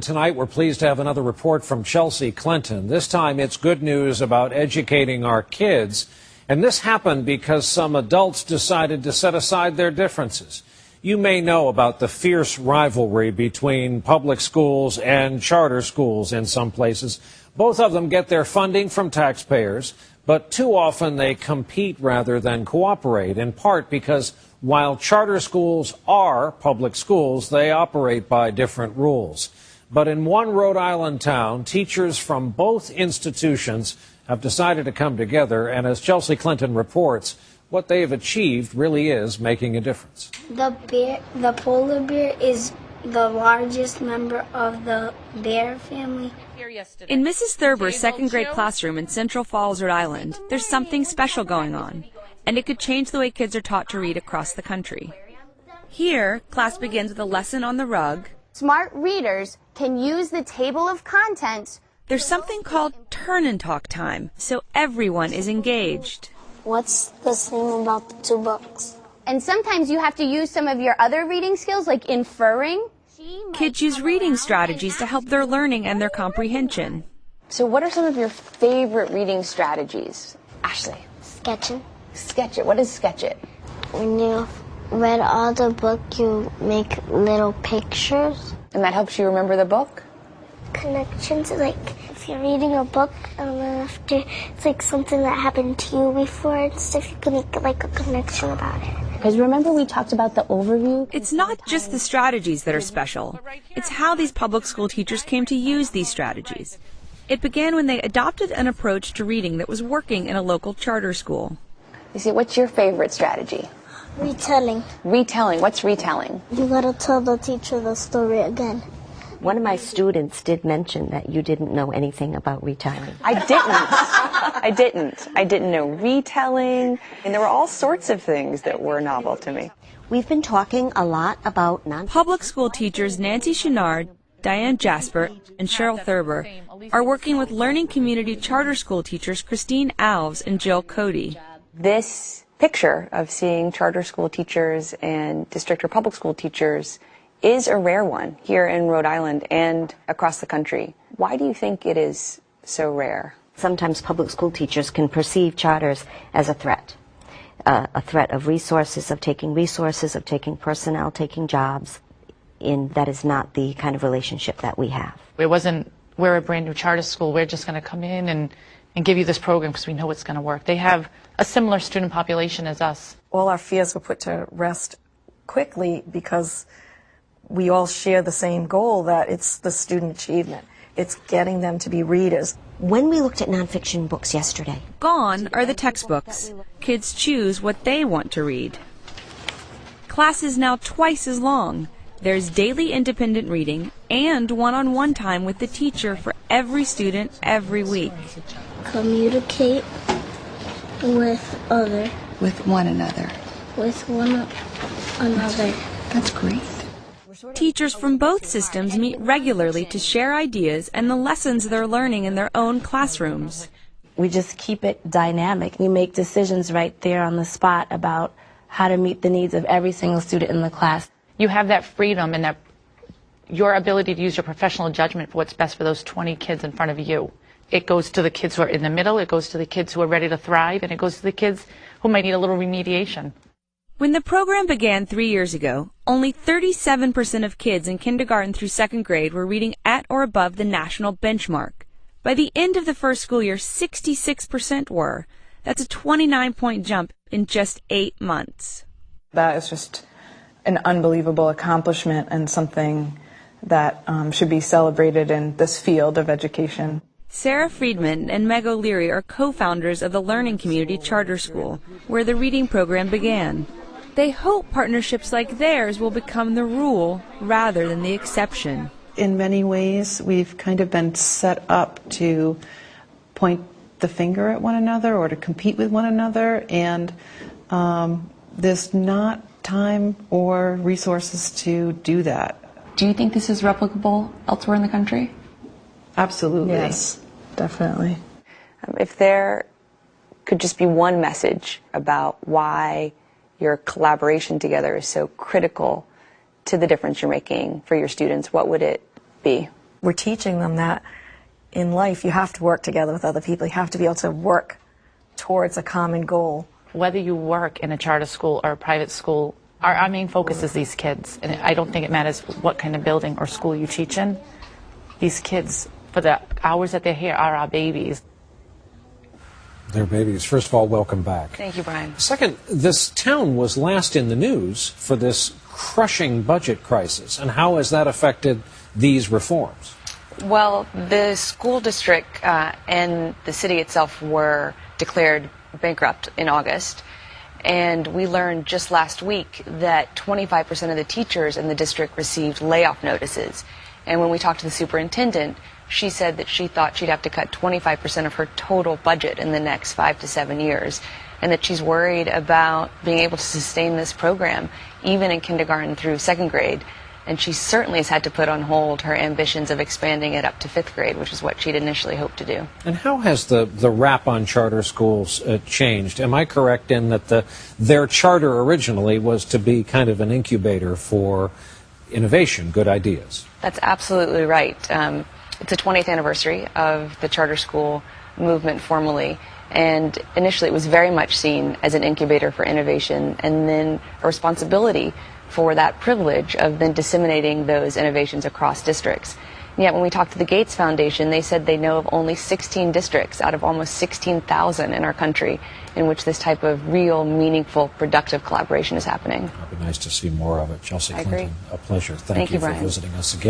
Tonight, we're pleased to have another report from Chelsea Clinton. This time, it's good news about educating our kids. And this happened because some adults decided to set aside their differences. You may know about the fierce rivalry between public schools and charter schools in some places. Both of them get their funding from taxpayers, but too often they compete rather than cooperate, in part because while charter schools are public schools, they operate by different rules. But in one Rhode Island town, teachers from both institutions have decided to come together, and as Chelsea Clinton reports, what they have achieved really is making a difference. The polar bear is the largest member of the bear family. In Mrs. Thurber's second grade classroom in Central Falls, Rhode Island, there's something special going on, and it could change the way kids are taught to read across the country. Here, class begins with a lesson on the rug. Smart readers can use the table of contents. There's something called turn and talk time, so everyone is engaged. What's the thing about the two books? And sometimes you have to use some of your other reading skills, like inferring. Kids use reading strategies to help their learning and their comprehension. So what are some of your favorite reading strategies? Ashley? Sketching. Sketch it. What is sketch it? When you read all the book, you make little pictures. And that helps you remember the book? Connections, like if you're reading a book and then after it's like something that happened to you before and stuff, you can make like a connection about it. Because remember we talked about the overview? It's not just the strategies that are special. It's how these public school teachers came to use these strategies. It began when they adopted an approach to reading that was working in a local charter school. You see, what's your favorite strategy? Retelling. Retelling. What's retelling? You gotta tell the teacher the story again. One of my students did mention that you didn't know anything about retelling. I didn't know retelling. And there were all sorts of things that were novel to me. We've been talking a lot about Public school teachers Nancy Chenard, Diane Jasper, and Cheryl Thurber are working with learning community charter school teachers Christine Alves and Jill Cody. This picture of seeing charter school teachers and district or public school teachers is a rare one here in Rhode Island and across the country. Why do you think it is so rare? Sometimes public school teachers can perceive charters as a threat of resources, of taking personnel, taking jobs. That is not the kind of relationship that we have. It wasn't, we're a brand new charter school, we're just going to come in and give you this program because we know it's going to work. They have a similar student population as us. All our fears were put to rest quickly because we all share the same goal, that it's the student achievement. It's getting them to be readers. When we looked at nonfiction books yesterday, gone are the textbooks. Kids choose what they want to read. Class is now twice as long. There's daily independent reading and one-on-one time with the teacher for every student every week. Communicate with other. With one another. With one another. That's great. Teachers from both systems meet regularly to share ideas and the lessons they're learning in their own classrooms. We just keep it dynamic. We make decisions right there on the spot about how to meet the needs of every single student in the class. You have that freedom and that your ability to use your professional judgment for what's best for those 20 kids in front of you. It goes to the kids who are in the middle, it goes to the kids who are ready to thrive, and it goes to the kids who might need a little remediation. When the program began 3 years ago, only 37% of kids in kindergarten through second grade were reading at or above the national benchmark. By the end of the first school year, 66% were. That's a 29-point jump in just 8 months. That is just an unbelievable accomplishment and something that should be celebrated in this field of education. Sarah Friedman and Meg O'Leary are co-founders of the Learning Community Charter School, where the reading program began. They hope partnerships like theirs will become the rule rather than the exception. In many ways, we've kind of been set up to point the finger at one another or to compete with one another, and there's not time or resources to do that. Do you think this is replicable elsewhere in the country? Absolutely. Yes, definitely. If there could just be one message about why your collaboration together is so critical to the difference you're making for your students, what would it be? We're teaching them that in life you have to work together with other people. You have to be able to work towards a common goal. Whether you work in a charter school or a private school, our main focus is these kids. And I don't think it matters what kind of building or school you teach in. These kids, for the hours that they're here, are our babies. Their babies. First of all, welcome back. Thank you, Brian. Second, this town was last in the news for this crushing budget crisis. And how has that affected these reforms? Well, the school district and the city itself were declared bankrupt in August. And we learned just last week that 25% of the teachers in the district received layoff notices. And when we talked to the superintendent, she said that she thought she'd have to cut 25% of her total budget in the next 5 to 7 years, and that she's worried about being able to sustain this program, even in kindergarten through 2nd grade. And she certainly has had to put on hold her ambitions of expanding it up to 5th grade, which is what she'd initially hoped to do. And how has the rap on charter schools changed? Am I correct in that their charter originally was to be kind of an incubator for innovation, good ideas? That's absolutely right. It's the 20th anniversary of the charter school movement formally, and initially it was very much seen as an incubator for innovation, and then a responsibility for that privilege of then disseminating those innovations across districts. And yet when we talked to the Gates Foundation, they said they know of only 16 districts out of almost 16,000 in our country in which this type of real, meaningful, productive collaboration is happening. It'd be nice to see more of it. Chelsea I Clinton, agree. a pleasure. Thank Thank you you, for Brian. visiting us again.